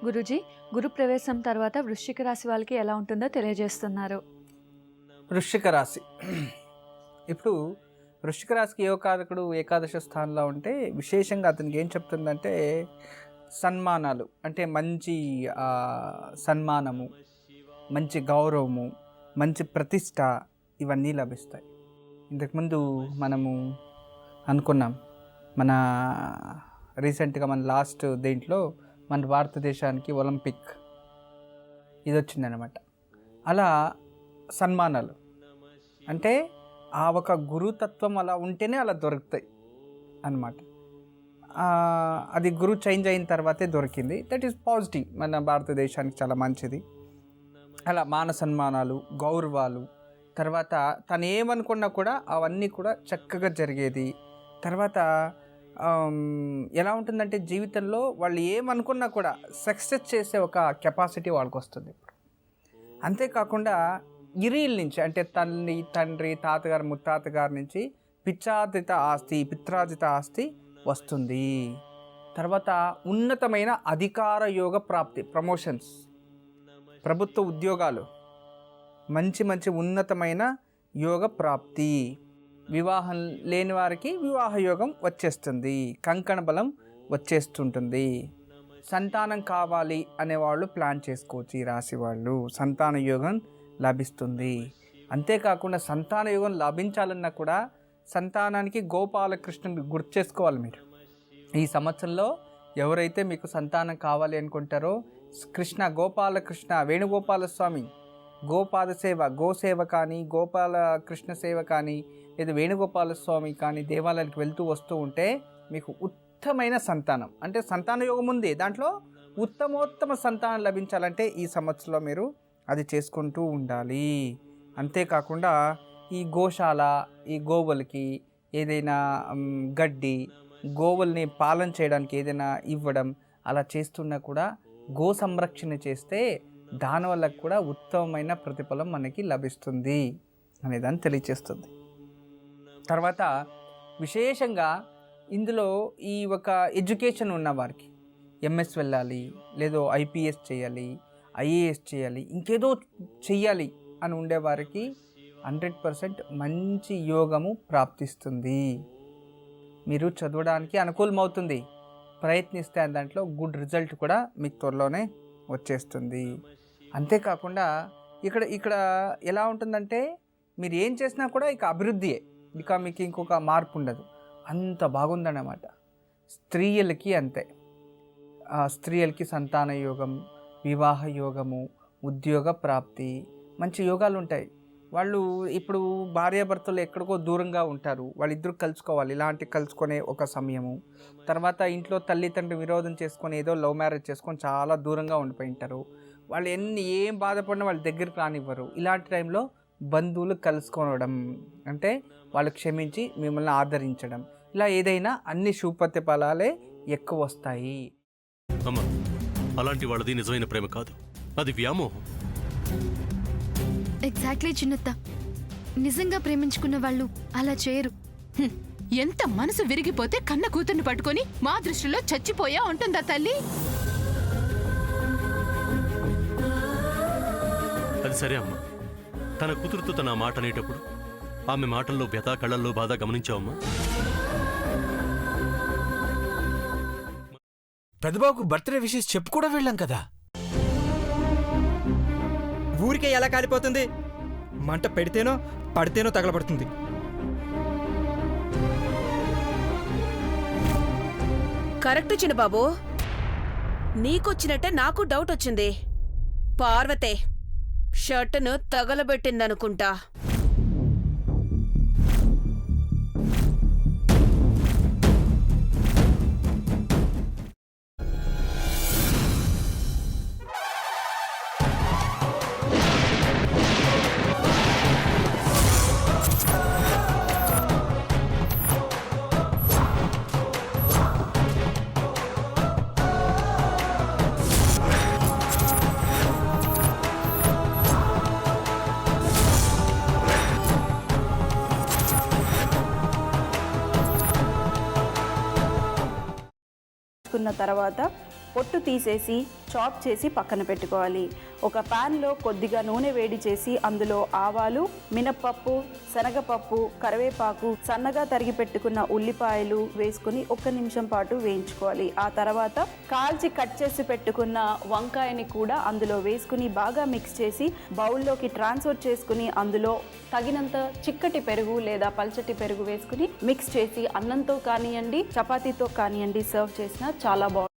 గురూజీ, గురు ప్రవేశం తర్వాత వృశ్చిక రాశి వాళ్ళకి ఎలా ఉంటుందో తెలియజేస్తున్నారు. వృశ్చిక రాశి ఇప్పుడు వృశ్చిక రాశికి యోగకారకుడు ఏకాదశ స్థానంలో ఉంటే విశేషంగా అతనికి ఏం చెప్తుందంటే సన్మానాలు అంటే మంచి సన్మానము, మంచి గౌరవము, మంచి ప్రతిష్ట ఇవన్నీ లభిస్తాయి. ఇంతకుముందు మనము అనుకున్నాం మన రీసెంట్గా మన లాస్ట్ దేంట్లో మన భారతదేశానికి ఒలింపిక్ ఇది వచ్చిందనమాట. అలా సన్మానాలు అంటే ఆ ఒక గురుతత్వం అలా ఉంటేనే అలా దొరుకుతాయి అన్నమాట. అది గురు చేంజ్ అయిన తర్వాతే దొరికింది. దట్ ఈస్ పాజిటివ్, మన భారతదేశానికి చాలా మంచిది. అలా మాన సన్మానాలు, గౌరవాలు, తర్వాత తను ఏమనుకున్నా కూడా అవన్నీ కూడా చక్కగా జరిగేది. తర్వాత ఎలా ఉంటుందంటే జీవితంలో వాళ్ళు ఏమనుకున్నా కూడా సక్సెస్ చేసే ఒక కెపాసిటీ వాళ్ళకి వస్తుంది. అంతేకాకుండా ఇరీల నుంచి అంటే తండ్రి, తాతగారు, ముత్తాతగారి నుంచి పిత్రార్జిత ఆస్తి వస్తుంది. తర్వాత ఉన్నతమైన అధికార యోగ ప్రాప్తి, ప్రమోషన్స్, ప్రభుత్వ ఉద్యోగాలు, మంచి ఉన్నతమైన యోగ ప్రాప్తి. వివాహం లేని వారికి వివాహ యోగం వచ్చేస్తుంది, కంకణ బలం వచ్చేస్తుంటుంది. సంతానం కావాలి అనేవాళ్ళు ప్లాన్ చేసుకోవచ్చు. ఈ రాశి వాళ్ళు సంతాన యోగం లభిస్తుంది. అంతేకాకుండా సంతాన యోగం లభించాలన్నా కూడా సంతానానికి గోపాలకృష్ణుని గుర్తు చేసుకోవాలి. మీరు ఈ సంవత్సరంలో ఎవరైతే మీకు సంతానం కావాలి అనుకుంటారో కృష్ణ, గోపాలకృష్ణ, వేణుగోపాల స్వామి గోపాద సేవ, గోసేవ కానీ, గోపాలకృష్ణ సేవ కానీ, లేదా వేణుగోపాల స్వామి కానీ దేవాలయానికి వెళ్తూ వస్తూ ఉంటే మీకు ఉత్తమైన సంతానం అంటే సంతాన యోగం ఉంది. దాంట్లో ఉత్తమోత్తమ సంతానం లభించాలంటే ఈ సంవత్సరంలో మీరు అది చేసుకుంటూ ఉండాలి. అంతేకాకుండా ఈ గోశాల, ఈ గోవులకి ఏదైనా గడ్డి, గోవుల్ని పాలన చేయడానికి ఏదైనా ఇవ్వడం అలా చేస్తున్నా కూడా గో సంరక్షణ చేస్తే దానివల్ల కూడా ఉత్తమమైన ప్రతిఫలం మనకి లభిస్తుంది అనేదాన్ని తెలియచేస్తుంది. తర్వాత విశేషంగా ఇందులో ఈ ఒక ఎడ్యుకేషన్ ఉన్న వారికి ఎంఎస్ వెళ్ళాలి, లేదో ఐపీఎస్ చేయాలి, ఐఏఎస్ చేయాలి, ఇంకేదో చెయ్యాలి అని ఉండేవారికి 100% మంచి యోగము ప్రాప్తిస్తుంది. మీరు చదవడానికి అనుకూలమవుతుంది. ప్రయత్నిస్తే దాంట్లో గుడ్ రిజల్ట్ కూడా మీకు త్వరలోనే వచ్చేస్తుంది. అంతేకాకుండా ఇక్కడ ఎలా ఉంటుందంటే మీరు ఏం చేసినా కూడా ఇక అభివృద్ధియే, ఇక మీకు ఇంకొక మార్పు ఉండదు. అంత బాగుందన్నమాట. స్త్రీలకి అంతే, స్త్రీలకి సంతాన యోగం, వివాహ యోగము, ఉద్యోగ ప్రాప్తి, మంచి యోగాలు ఉంటాయి. వాళ్ళు ఇప్పుడు భార్యాభర్తలు ఎక్కడికో దూరంగా ఉంటారు, వాళ్ళిద్దరూ కలుసుకోవాలి, ఇలాంటి కలుసుకునే ఒక సమయము. తర్వాత ఇంట్లో తల్లిదండ్రులు విరోధం చేసుకొని ఏదో లవ్ మ్యారేజ్ చేసుకొని చాలా దూరంగా ఉండిపోయి ఉంటారు. వాళ్ళు ఏం బాధపడినా వాళ్ళ దగ్గరికి రానివ్వరు. ఇలాంటి టైంలో బంధువులు కలుసుకోవడం అంటే వాళ్ళు క్షమించి మిమ్మల్ని ఆదరించడం, ఇలా ఏదైనా అన్ని శుభప్రతి ఫలాలే ఎక్కువ వస్తాయి. అమ్మా, అలాంటి వాళ్ళది నిజమైన ప్రేమ కాదు, అది వ్యామోహం. ఎగ్జాక్ట్లీ చిన్నత్త, నిజంగా ప్రేమించుకున్న వాళ్ళు అలా చేయరు. ఎంత మనసు విరిగిపోతే కన్న కూతుర్ని పట్టుకొని మా దృష్టిలో చచ్చిపోయా ఉంటుందా తల్లి? అది సరే అమ్మా, తన కూతురుతో తన మాట అనేటప్పుడు ఆమె మాటల్లో వ్యథ, కళ్ళల్లో బాధ గమనించావమ్మా? పెద్దబాబుకు బర్త్డే విషెస్ చెప్పు కూడా వెళ్ళాం కదా. ఊరికే ఎలా కాలిపోతుంది? మంట పెడితేనో పడితేనో తగలబడుతుంది. కరెక్ట్ చిన్నబాబు, నీకొచ్చినట్టే నాకు డౌట్ వచ్చింది. పార్వతే షర్టును తగలబెట్టిందనుకుంటా. తర్వాత పొట్టు తీసేసి చాప్ చేసి పక్కన పెట్టుకోవాలి. ఒక ప్యాన్లో కొద్దిగా నూనె వేడి చేసి అందులో ఆవాలు, మినప్పప్పు, శనగపప్పు, కరివేపాకు, సన్నగా తరిగి పెట్టుకున్న ఉల్లిపాయలు వేసుకుని 1 నిమిషం పాటు వేయించుకోవాలి. ఆ తర్వాత కాల్చి కట్ చేసి పెట్టుకున్న వంకాయని కూడా అందులో వేసుకుని బాగా మిక్స్ చేసి బౌల్లోకి ట్రాన్స్ఫర్ చేసుకుని అందులో తగినంత చిక్కటి పెరుగు లేదా పల్చటి పెరుగు వేసుకుని మిక్స్ చేసి అన్నంతో కానివ్వండి, చపాతీతో కానివ్వండి సర్వ్ చేసినా చాలా బాగుంటుంది.